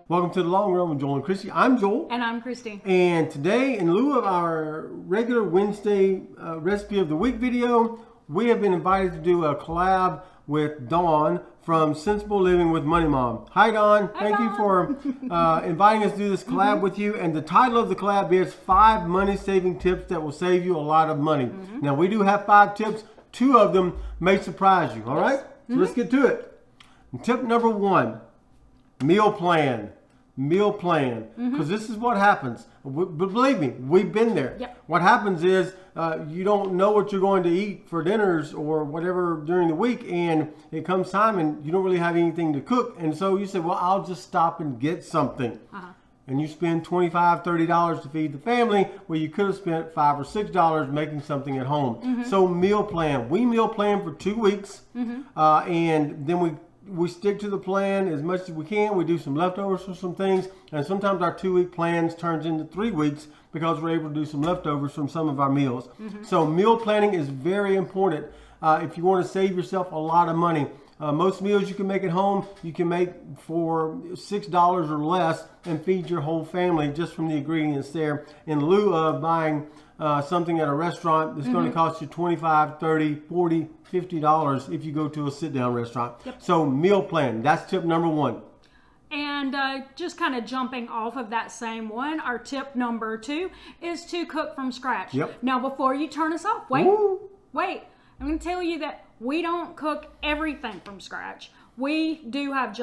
Welcome to The Long Run with Joel and Christy. I'm Joel. And I'm Christy. And today, in lieu of our regular Wednesday recipe of the week video, we have been invited to do a collab with Dawn from Sensible Living with Money Mom. Hi, Dawn. Hi, Thank Dawn. you for inviting us to do this collab with you. And the title of the collab is 5 Money-Saving Tips That Will Save You a Lot of Money. Now, we do have 5 tips. 2 of them may surprise you, all right? So let's get to it. And tip number 1, meal plan. Meal plan, because this is what happens. But believe me, we've been there. Yep. What happens is you don't know what you're going to eat for dinners or whatever during the week, and it comes time and you don't really have anything to cook, and so you say, well, I'll just stop and get something. And you spend $25, $30 to feed the family, where you could have spent $5 or $6 making something at home. So meal plan. We meal plan for 2 weeks, and then we stick to the plan as much as we can. We do some leftovers for some things, and sometimes our 2-week plans turns into 3 weeks because we're able to do some leftovers from some of our meals. So meal planning is very important if you want to save yourself a lot of money. Most meals you can make at home, you can make for $6 or less and feed your whole family just from the ingredients there, in lieu of buying something at a restaurant that's going to cost you $25, $30, $40, $50 if you go to a sit-down restaurant. So meal plan, that's tip number 1. And just kind of jumping off of that same one, our tip number 2 is to cook from scratch. Now, before you turn us off, wait. I'm going to tell you that we don't cook everything from scratch. We do have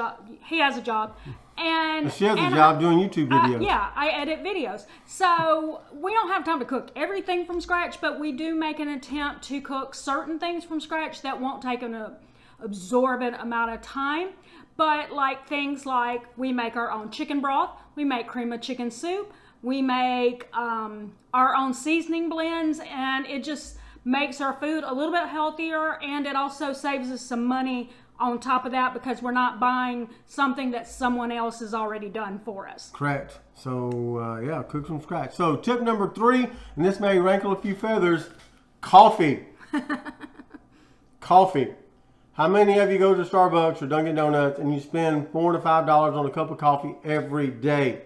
he has a job. And she has a job doing YouTube videos. Yeah, I edit videos. So we don't have time to cook everything from scratch, but we do make an attempt to cook certain things from scratch that won't take an absorbent amount of time. But like things like we make our own chicken broth, we make cream of chicken soup, we make our own seasoning blends, and it just makes our food a little bit healthier, and it also saves us some money on top of that because we're not buying something that someone else has already done for us. Correct. So yeah, cook from scratch. So tip number 3, and this may rankle a few feathers, coffee. Coffee. How many of you go to Starbucks or Dunkin' Donuts and you spend $4 to $5 on a cup of coffee every day?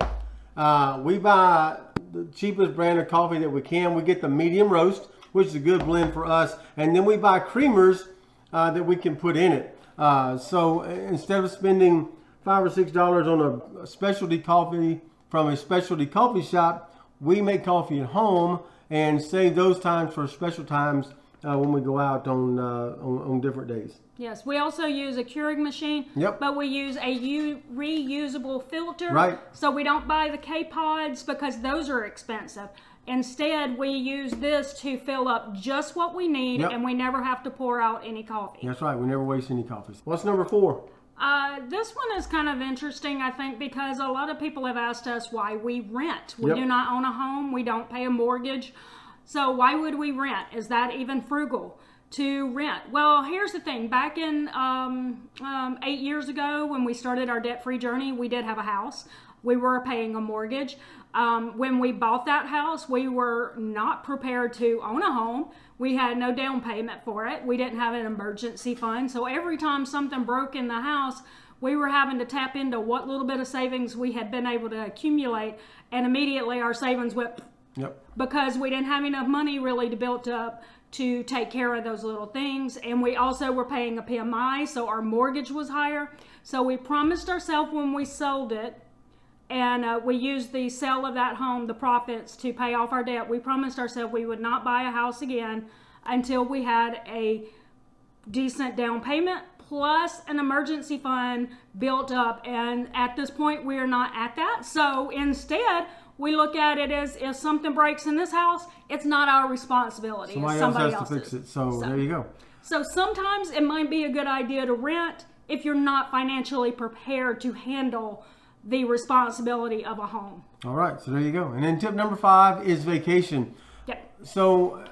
We buy the cheapest brand of coffee that we can. We get the medium roast, which is a good blend for us, and then we buy creamers that we can put in it. So instead of spending $5 or $6 on a specialty coffee from a specialty coffee shop, we make coffee at home and save those times for special times when we go out on different days. Yes, we also use a Keurig machine, but we use a reusable filter. Right. So we don't buy the K-Pods because those are expensive. Instead, we use this to fill up just what we need, and we never have to pour out any coffee. That's right. We never waste any coffee. What's number 4? This one is kind of interesting, I think, because a lot of people have asked us why we rent. We do not own a home. We don't pay a mortgage. So why would we rent? Is that even frugal to rent? Well, here's the thing. Back in 8 years ago when we started our debt-free journey, we did have a house. We were paying a mortgage. When we bought that house, we were not prepared to own a home. We had no down payment for it. We didn't have an emergency fund. So every time something broke in the house, we were having to tap into what little bit of savings we had been able to accumulate. And immediately our savings went because we didn't have enough money really to build up to take care of those little things. And we also were paying a PMI, so our mortgage was higher. So we promised ourselves when we sold it, and we used the sale of that home, the profits, to pay off our debt. We promised ourselves we would not buy a house again until we had a decent down payment plus an emergency fund built up. And at this point, we are not at that. So instead, we look at it as if something breaks in this house, it's not our responsibility. Somebody else has to fix it. So there you go. So sometimes it might be a good idea to rent if you're not financially prepared to handle the responsibility of a home. All right, so there you go. And then tip number 5 is vacation. So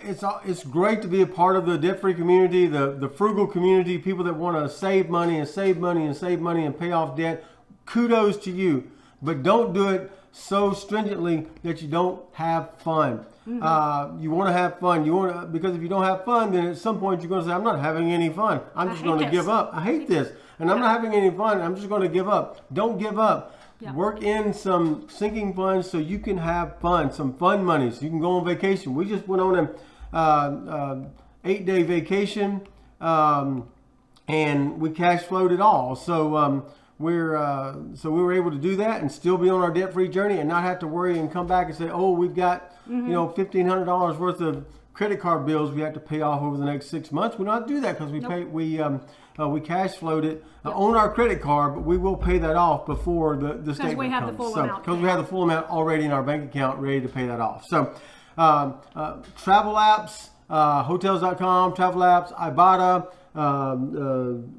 it's great to be a part of the debt-free community, the frugal community, people that want to save money and save money and save money and pay off debt. Kudos to you, but don't do it so stringently that you don't have fun. You want to have fun. Because if you don't have fun, then at some point you're going to say, I'm not having any fun. I'm just going to give up. I hate this. And I'm not having any fun. I'm just going to give up. Don't give up. Yep. Work in some sinking funds so you can have fun, some fun money, so you can go on vacation. We just went on a 8-day vacation, and we cash flowed it all. So we were able to do that and still be on our debt-free journey and not have to worry and come back and say, oh, we've got $1,500 worth of credit card bills we have to pay off over the next 6 months. We don't have to do that because we cash flowed it on our credit card, but we will pay that off before the statement we have comes. the full amount. Because we have the full amount already in our bank account ready to pay that off. So travel apps, hotels.com, travel apps, Ibotta,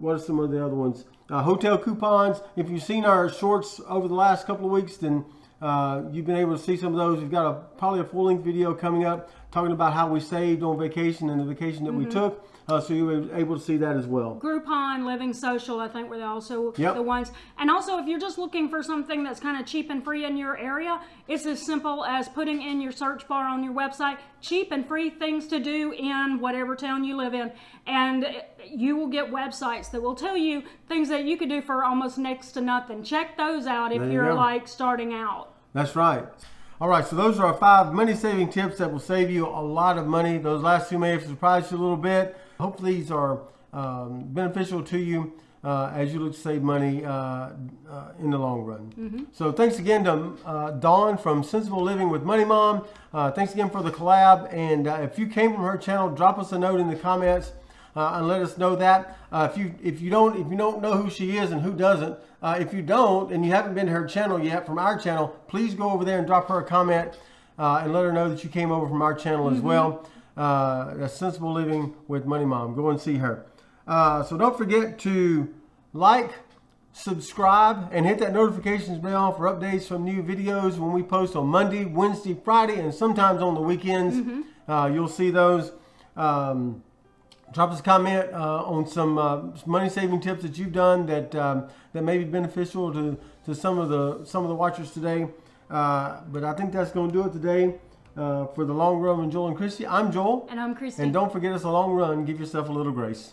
what are some of the other ones? Hotel coupons. If you've seen our shorts over the last couple of weeks, then you've been able to see some of those. We've got probably a full-length video coming up talking about how we saved on vacation and the vacation that we took. So you were able to see that as well. Groupon, Living Social, I think were also the ones. And also, if you're just looking for something that's kind of cheap and free in your area, it's as simple as putting in your search bar on your website, cheap and free things to do in whatever town you live in. And you will get websites that will tell you things that you could do for almost next to nothing. Check those out if you're like starting out. That's right. All right, so those are our 5 money-saving tips that will save you a lot of money. Those last 2 may have surprised you a little bit. Hopefully these are beneficial to you as you look to save money in the long run. So thanks again to Dawn from Sensible Living with Money Mom. Thanks again for the collab. And if you came from her channel, drop us a note in the comments and let us know that. If you don't know who she is and who doesn't, if you don't and you haven't been to her channel yet from our channel, please go over there and drop her a comment and let her know that you came over from our channel as well. That's Sensible Living with Money Mom. Go and see her. So don't forget to like, subscribe, and hit that notifications bell for updates from new videos when we post on Monday, Wednesday, Friday, and sometimes on the weekends. You'll see those. Drop us a comment on some money-saving tips that you've done that may be beneficial to some of the watchers today. But I think that's going to do it today. For the long run with Joel and Christy, I'm Joel. And I'm Christy. And don't forget, it's a long run. Give yourself a little grace.